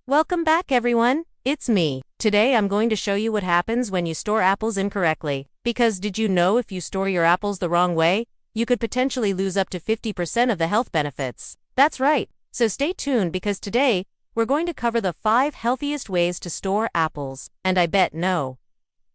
Welcome back, everyone. It's me. Today I'm going to show you what happens when you store apples incorrectly. Because did you know if you store your apples the wrong way, you could potentially lose up to 50% of the health benefits? That's right. So stay tuned because today we're going to cover the 5 healthiest ways to store apples. And I bet no,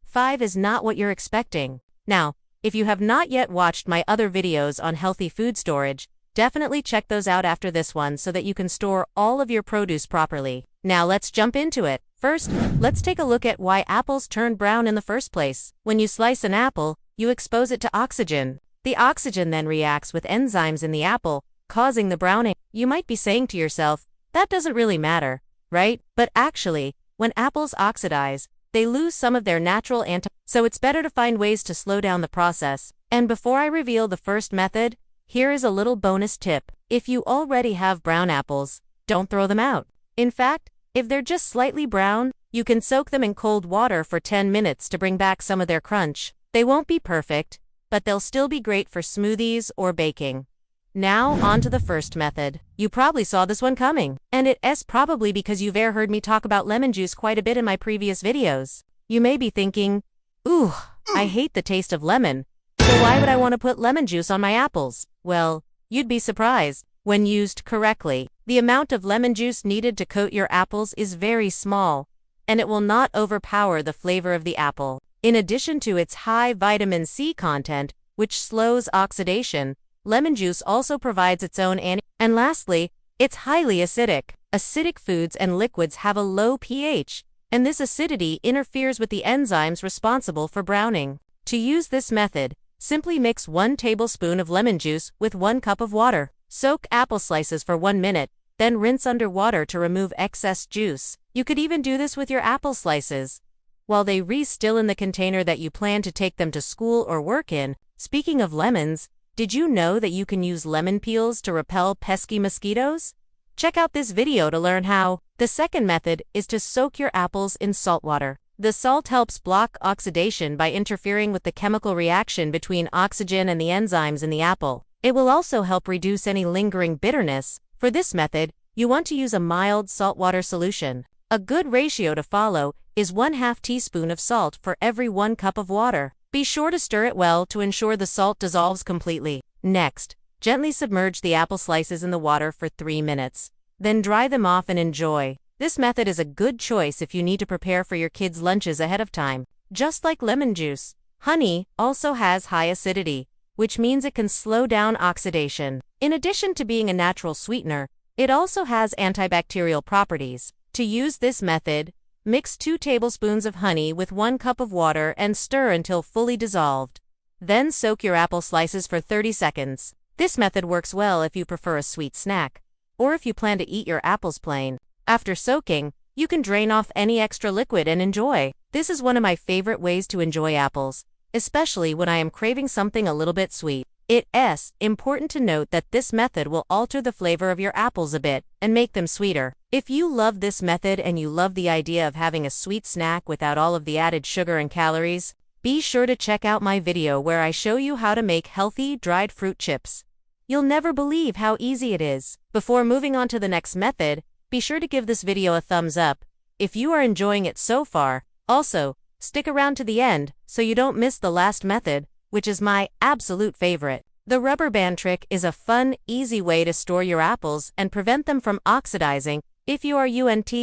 5 is not what you're expecting. Now, if you have not yet watched my other videos on healthy food storage, definitely check those out after this one so that you can store all of your produce properly. Now let's jump into it. First, let's take a look at why apples turn brown in the first place. When you slice an apple, you expose it to oxygen. The oxygen then reacts with enzymes in the apple, causing the browning. You might be saying to yourself, that doesn't really matter, right? But actually, when apples oxidize, they lose some of their natural so it's better to find ways to slow down the process. And before I reveal the first method, here is a little bonus tip. If you already have brown apples, don't throw them out. In fact, if they're just slightly brown, you can soak them in cold water for 10 minutes to bring back some of their crunch. They won't be perfect, but they'll still be great for smoothies or baking. Now, on to the first method. You probably saw this one coming, and it's probably because you've heard me talk about lemon juice quite a bit in my previous videos. You may be thinking, ooh, I hate the taste of lemon, so why would I want to put lemon juice on my apples? Well, you'd be surprised. When used correctly, the amount of lemon juice needed to coat your apples is very small, and it will not overpower the flavor of the apple. In addition to its high vitamin C content, which slows oxidation, lemon juice also provides its own and lastly, it's highly acidic. Acidic foods and liquids have a low pH, and this acidity interferes with the enzymes responsible for browning. To use this method, simply mix 1 tablespoon of lemon juice with 1 cup of water. Soak apple slices for 1 minute, then rinse under water to remove excess juice. You could even do this with your apple slices while they still in the container that you plan to take them to school or work in. Speaking of lemons, did you know that you can use lemon peels to repel pesky mosquitoes? Check out this video to learn how. The second method is to soak your apples in salt water. The salt helps block oxidation by interfering with the chemical reaction between oxygen and the enzymes in the apple. It will also help reduce any lingering bitterness. For this method, you want to use a mild saltwater solution. A good ratio to follow is 1/2 teaspoon of salt for every 1 cup of water. Be sure to stir it well to ensure the salt dissolves completely. Next, gently submerge the apple slices in the water for 3 minutes. Then dry them off and enjoy. This method is a good choice if you need to prepare for your kids' lunches ahead of time. Just like lemon juice, honey also has high acidity, which means it can slow down oxidation. In addition to being a natural sweetener, it also has antibacterial properties. To use this method, mix 2 tablespoons of honey with 1 cup of water and stir until fully dissolved. Then soak your apple slices for 30 seconds. This method works well if you prefer a sweet snack, or if you plan to eat your apples plain. After soaking, you can drain off any extra liquid and enjoy. This is one of my favorite ways to enjoy apples, especially when I am craving something a little bit sweet. It's important to note that this method will alter the flavor of your apples a bit and make them sweeter. If you love this method and you love the idea of having a sweet snack without all of the added sugar and calories, be sure to check out my video where I show you how to make healthy dried fruit chips. You'll never believe how easy it is. Before moving on to the next method, be sure to give this video a thumbs up if you are enjoying it so far. Also, stick around to the end so you don't miss the last method, which is my absolute favorite. The rubber band trick is a fun, easy way to store your apples and prevent them from oxidizing if you are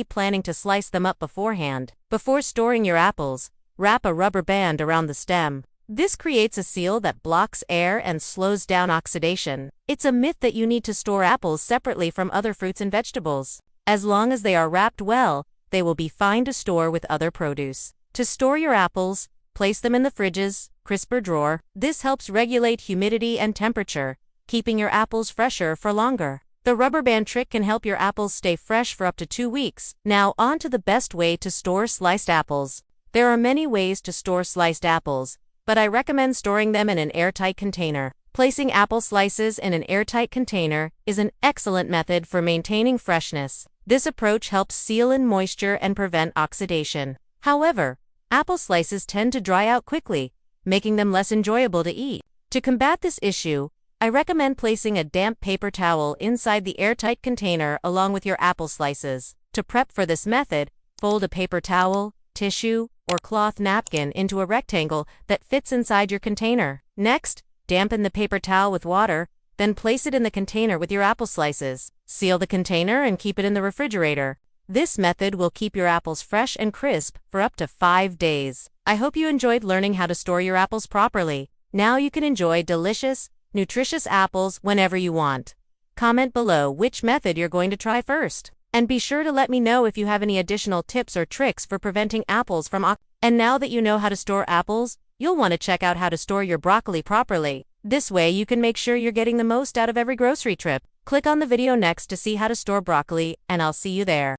planning to slice them up beforehand. Before storing your apples, wrap a rubber band around the stem. This creates a seal that blocks air and slows down oxidation. It's a myth that you need to store apples separately from other fruits and vegetables. As long as they are wrapped well, they will be fine to store with other produce. To store your apples, place them in the fridge's crisper drawer. This helps regulate humidity and temperature, keeping your apples fresher for longer. The rubber band trick can help your apples stay fresh for up to 2 weeks. Now on to the best way to store sliced apples. There are many ways to store sliced apples, but I recommend storing them in an airtight container. Placing apple slices in an airtight container is an excellent method for maintaining freshness. This approach helps seal in moisture and prevent oxidation. However, apple slices tend to dry out quickly, making them less enjoyable to eat. To combat this issue, I recommend placing a damp paper towel inside the airtight container along with your apple slices. To prep for this method, fold a paper towel, tissue, or cloth napkin into a rectangle that fits inside your container. Next, dampen the paper towel with water, then place it in the container with your apple slices. Seal the container and keep it in the refrigerator. This method will keep your apples fresh and crisp for up to 5 days. I hope you enjoyed learning how to store your apples properly. Now you can enjoy delicious, nutritious apples whenever you want. Comment below which method you're going to try first. And be sure to let me know if you have any additional tips or tricks for preventing apples from oxidation. And now that you know how to store apples, you'll want to check out how to store your broccoli properly. This way you can make sure you're getting the most out of every grocery trip. Click on the video next to see how to store broccoli, and I'll see you there.